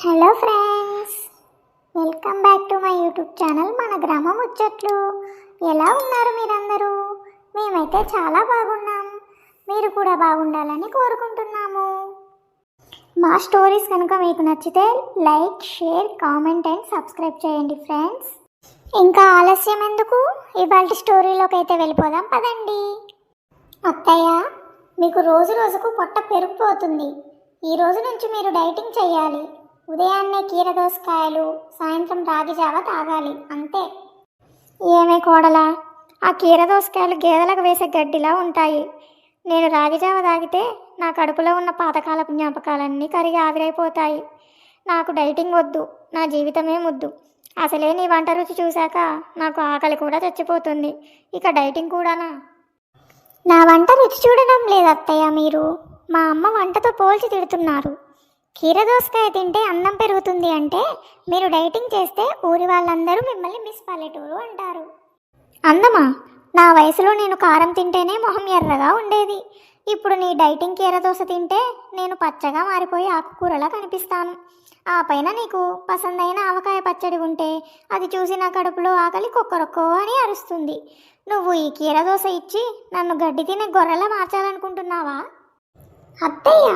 Hello friends, welcome back to my YouTube channel మన గ్రామం ముచ్చట్లు. ఎలా ఉన్నారు మీరందరూ? మేమైతే చాలా బాగున్నాం. మీరు కూడా బాగుండాలని కోరుకుంటున్నాము. మా స్టోరీస్ కనుక మీకు నచ్చితే like, share, comment and subscribe చేయండి ఫ్రెండ్స్. ఇంకా ఆలస్యం ఎందుకు, ఇవాళ స్టోరీలోకి అయితే వెళ్ళిపోదాం పదండి. అత్తయ్య, మీకు రోజు రోజుకు పొట్ట పెరిగిపోతుంది. ఈ రోజు నుంచి మీరు డైటింగ్ చేయాలి. ఉదయాన్నే కీరదోసకాయలు, సాయంత్రం రాగి జావ తాగాలి, అంతే. ఏమే కోడలా, ఆ కీరదోసకాయలు గేదెలకు వేసే గడ్డిలా ఉంటాయి. నేను రాగి జావ తాగితే నా కడుపులో ఉన్న పాతకాలపు జ్ఞాపకాలన్నీ కరిగి ఆవిరైపోతాయి. నాకు డైటింగ్ వద్దు, నా జీవితమే ముద్దు. అసలే నీ వంట రుచి చూశాక నాకు ఆకలి కూడా చచ్చిపోతుంది, ఇక డైటింగ్ కూడానా? నా వంట రుచి చూడడం లేదు అత్తయ్య, మీరు మా అమ్మ వంటతో పోల్చి తిడుతున్నారు. కీరదోసకాయ తింటే అన్నం పెరుగుతుంది అంటే మీరు డైటింగ్ చేస్తే ఊరి వాళ్ళందరూ మిమ్మల్ని మిస్ పల్లెటూరు అంటారు. అందమా, నా వయసులో నేను కారం తింటేనే మొహం ఎర్రగా ఉండేది. ఇప్పుడు నీ డైటింగ్ కీరదోస తింటే నేను పచ్చగా మారిపోయి ఆకుకూరలా కనిపిస్తాను. ఆ పైన నీకు పసందైన ఆవకాయ పచ్చడి ఉంటే అది చూసి నా కడుపులో ఆకలి కొక్కరొక్కో అని అరుస్తుంది. నువ్వు ఈ కీరదోస ఇచ్చి నన్ను గడ్డి తినే గొర్రెలా మార్చాలనుకుంటున్నావా? అత్తయ్య,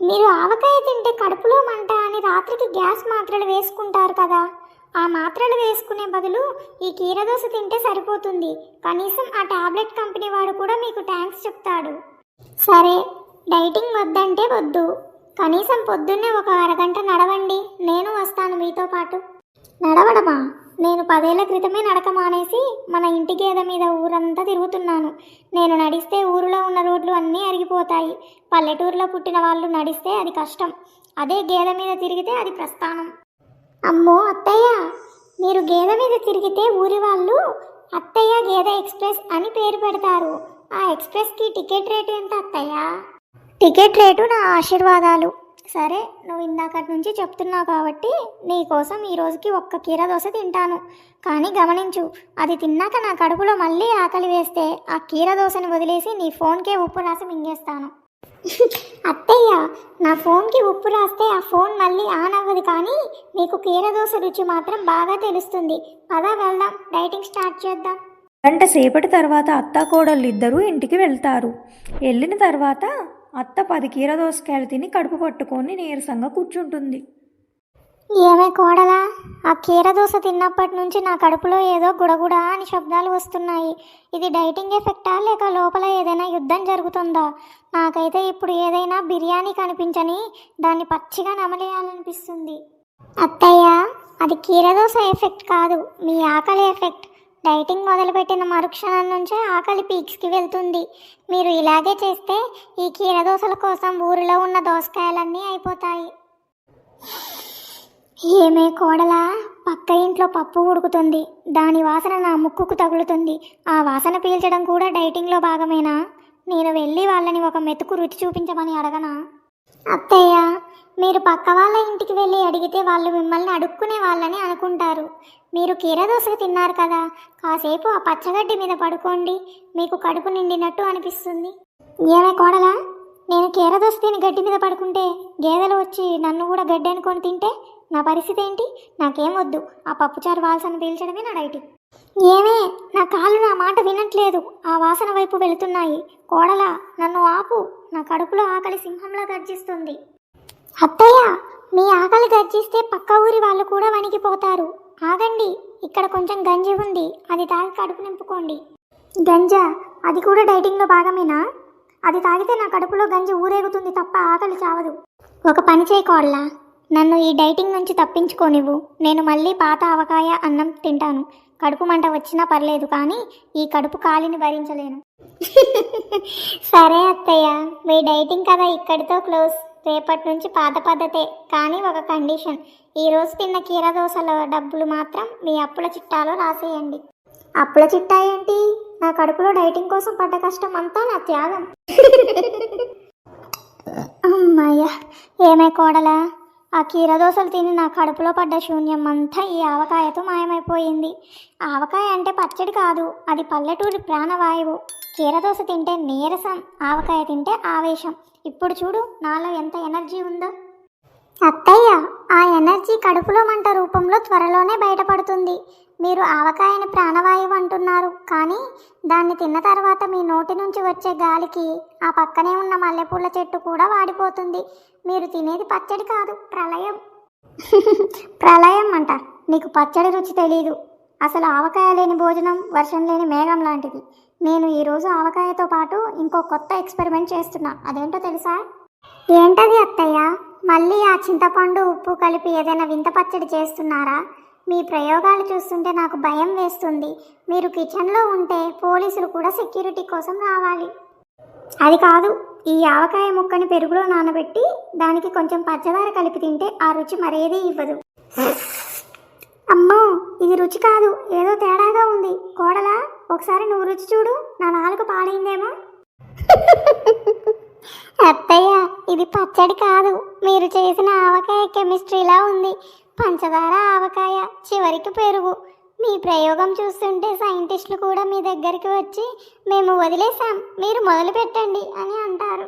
మీరు ఆవకాయ తింటే కడుపులో మంట అని రాత్రికి గ్యాస్ మాత్రలు వేసుకుంటారు కదా, ఆ మాత్రలు వేసుకునే బదులు ఈ కీరదోస తింటే సరిపోతుంది. కనీసం ఆ టాబ్లెట్ కంపెనీ వాడు కూడా మీకు థ్యాంక్స్ చెప్తాడు. సరే, డైటింగ్ వద్దంటే వద్దు, కనీసం పొద్దున్నే ఒక అరగంట నడవండి, నేను వస్తాను మీతో పాటు. నడవడమా? నేను 10 ఏళ్ల క్రితమే నడక మానేసి మన ఇంటి గేదె మీద ఊరంతా తిరుగుతున్నాను. నేను నడిస్తే ఊరిలో ఉన్న రోడ్లు అన్నీ అరిగిపోతాయి. పల్లెటూరులో పుట్టిన వాళ్ళు నడిస్తే అది కష్టం, అదే గేదె మీద తిరిగితే అది ప్రస్థానం. అమ్మో అత్తయ్య, మీరు గేదె మీద తిరిగితే ఊరి వాళ్ళు అత్తయ్య గేదె ఎక్స్ప్రెస్ అని పేరు పెడతారు. ఆ ఎక్స్ప్రెస్కి టికెట్ రేటు ఎంత అత్తయ్య? టికెట్ రేటు నా ఆశీర్వాదాలు. సరే, నువ్వు ఇందాకటి నుంచి చెప్తున్నావు కాబట్టి నీకోసం ఈ రోజుకి ఒక్క కీరదోస తింటాను. కానీ గమనించు, అది తిన్నాక నా కడుపులో మళ్ళీ ఆకలి వేస్తే ఆ కీరదోసని వదిలేసి నీ ఫోన్కే ఉప్పు రాసి మింగేస్తాను. అత్తయ్య, నా ఫోన్కి ఉప్పు రాస్తే ఆ ఫోన్ మళ్ళీ ఆన్ అవ్వదు, కానీ నీకు కీరదోస రుచి మాత్రం బాగా తెలుస్తుంది. పదా వెళ్దాం, డైటింగ్ స్టార్ట్ చేద్దాం. గంట సేపటి తర్వాత అత్త కోడళ్ళు ఇద్దరూ ఇంటికి వెళ్తారు. వెళ్ళిన తర్వాత అత్త 10 కీరదోసకాయలు తిని కడుపు పట్టుకొని నీరసంగా కూర్చుంటుంది. ఏమే కోడలా, ఆ కీరదోస తిన్నప్పటి నుంచి నా కడుపులో ఏదో గుడగుడా అని శబ్దాలు వస్తున్నాయి. ఇది డైటింగ్ ఎఫెక్టా లేక లోపల ఏదైనా యుద్ధం జరుగుతుందా? నాకైతే ఇప్పుడు ఏదైనా బిర్యానీ కనిపించని దాన్ని పచ్చిగా నమలేయాలనిపిస్తుంది. అత్తయ్య, అది కీరదోస ఎఫెక్ట్ కాదు, మీ ఆకలి ఎఫెక్ట్. డైటింగ్ మొదలుపెట్టిన మరుక్షణం నుంచే ఆకలి పీక్స్కి వెళ్తుంది. మీరు ఇలాగే చేస్తే ఈ కీరదోసల కోసం ఊరిలో ఉన్న దోసకాయలన్నీ అయిపోతాయి. ఏమే కోడలా, పక్క ఇంట్లో పప్పు ఉడుకుతుంది, దాని వాసన నా ముక్కుకు తగులుతుంది. ఆ వాసన పీల్చడం కూడా డైటింగ్లో భాగమేనా? నేను వెళ్ళి వాళ్ళని ఒక మెతుకు రుచి చూపించమని అడగనా? అత్తయ్య, మీరు పక్క వాళ్ళ ఇంటికి వెళ్ళి అడిగితే వాళ్ళు మిమ్మల్ని అడుక్కునే వాళ్ళని అనుకుంటారు. మీరు కీరదోస తిన్నారు కదా, కాసేపు ఆ పచ్చగడ్డి మీద పడుకోండి, మీకు కడుపు నిండినట్టు అనిపిస్తుంది. ఏమే కోడలా, నేను కీరదోస తిని గడ్డి మీద పడుకుంటే గేదెలు వచ్చి నన్ను కూడా గడ్డి అనుకొని తింటే నా పరిస్థితి ఏంటి? నాకేం వద్దు, ఆ పప్పుచారు వాసన పీల్చడమే నా డైటింగ్. ఏమే, నా కాళ్ళు నా మాట వినట్లేదు, ఆ వాసన వైపు వెళుతున్నాయి. కోడలా, నన్ను ఆపు, నా కడుపులో ఆకలి సింహంలా గర్జిస్తుంది. అత్తయ్య, మీ ఆకలి గర్జిస్తే పక్క ఊరి వాళ్ళు కూడా వణికిపోతారు. ఆగండి, ఇక్కడ కొంచెం గంజి ఉంది, అది తాగి కడుపు నింపుకోండి. గంజా? అది కూడా డైటింగ్లో భాగమేనా? అది తాగితే నా కడుపులో గంజి ఊరేగుతుంది తప్ప ఆకలి చావదు. ఒక పని చేయకోడలా, నన్ను ఈ డైటింగ్ నుంచి తప్పించుకోనివ్వు. నేను మళ్ళీ పాత ఆవకాయ అన్నం తింటాను. కడుపు మంట వచ్చినా పర్లేదు, కానీ ఈ కడుపు కాలిని భరించలేను. సరే అత్తయ్య, మీ డైటింగ్ కదా ఇక్కడితో క్లోజ్. రేపటి నుంచి పాత పద్ధతే, కానీ ఒక కండిషన్. ఈరోజు తిన్న కీరదోసల డబ్బులు మాత్రం మీ అప్పుల చిట్టాలో రాసేయండి. అప్పుల చిట్టా ఏంటి? నా కడుపులో డైటింగ్ కోసం పడ్డ కష్టం అంతా నా త్యాగం. అమ్మయ్య, ఏమై కోడలా, ఆ కీరదోసలు తిని నా కడుపులో పడ్డ శూన్యం అంతా ఈ ఆవకాయతో మాయమైపోయింది. ఆవకాయ అంటే పచ్చడి కాదు, అది పల్లెటూరి ప్రాణవాయువు. కీరదోస తింటే నీరసం, ఆవకాయ తింటే ఆవేశం. ఇప్పుడు చూడు నాలో ఎంత ఎనర్జీ ఉందో. అత్తయ్య, ఆ ఎనర్జీ కడుపులో మంట రూపంలో త్వరలోనే బయటపడుతుంది. మీరు ఆవకాయని ప్రాణవాయువు అంటున్నారు, కానీ దాన్ని తిన్న తర్వాత మీ నోటి నుంచి వచ్చే గాలికి ఆ పక్కనే ఉన్న మల్లెపూల చెట్టు కూడా వాడిపోతుంది. మీరు తినేది పచ్చడి కాదు, ప్రళయం. ప్రళయం అంట. నీకు పచ్చడి రుచి తెలీదు. అసలు ఆవకాయ లేని భోజనం వర్షం లేని మేఘం లాంటిది. నేను ఈరోజు ఆవకాయతో పాటు ఇంకో కొత్త ఎక్స్పెరిమెంట్ చేస్తున్నా. అదేంటో తెలుసా? ఏంటది అత్తయ్య? మళ్ళీ ఆ చింతపండు ఉప్పు కలిపి ఏదైనా వింత పచ్చడి చేస్తున్నారా? మీ ప్రయోగాలు చూస్తుంటే నాకు భయం వేస్తుంది. మీరు కిచెన్లో ఉంటే పోలీసులు కూడా సెక్యూరిటీ కోసం రావాలి. అది కాదు, ఈ ఆవకాయ ముక్కని పెరుగులో నానబెట్టి దానికి కొంచెం పంచదార కలిపి తింటే ఆ రుచి మరేదీ ఇవ్వదు. అమ్మో, ఇది రుచి కాదు, ఏదో తేడాగా ఉంది. కోడలా, ఒకసారి నువ్వు రుచి చూడు, నా నాలుక పాడైందేమో. అత్తయ్య, ఇది పచ్చడి కాదు, మీరు చేసిన ఆవకాయ కెమిస్ట్రీలా ఉంది. పంచదార, ఆవకాయ, చివరికి పెరుగు. మీ ప్రయోగం చూస్తుంటే సైంటిస్టులు కూడా మీ దగ్గరికి వచ్చి మేము వదిలేసాం, మీరు మొదలు పెట్టండి అని అంటారు.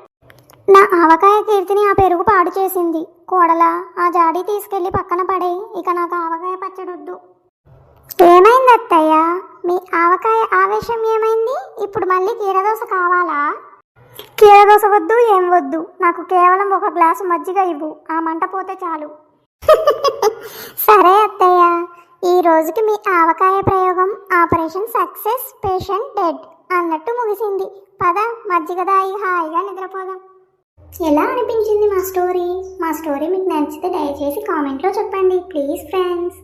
నా ఆవకాయ కీర్తిని ఆ పెరుగు పాడు చేసింది. కోడలా, ఆ జాడీ తీసుకెళ్లి పక్కన పడే. ఇక నాకు ఆవకాయ పచ్చడొద్దు. ఏమైంది అత్తయ్య? మీ ఆవకాయ ఆవేశం ఏమైంది? ఇప్పుడు మళ్ళీ కీరదోస కావాలా? కీరదోస వద్దు, ఏం వద్దు. నాకు కేవలం ఒక గ్లాసు మజ్జిగ ఇవ్వు, ఆ మంట పోతే చాలు. సరే అత్తయ్య, ఈ రోజుకి మీ ఆవకాయ ప్రయోగం ఆపరేషన్ సక్సెస్, పేషెంట్ డెడ్ అన్నట్టు ముగిసింది. పద, మజ్జిగ దాయి హాయిగా నిద్రపోదాం. ఎలా అనిపించింది మా స్టోరీ? మా స్టోరీ మీకు నచ్చితే దయచేసి కామెంట్లో చెప్పండి ప్లీజ్ ఫ్రెండ్స్.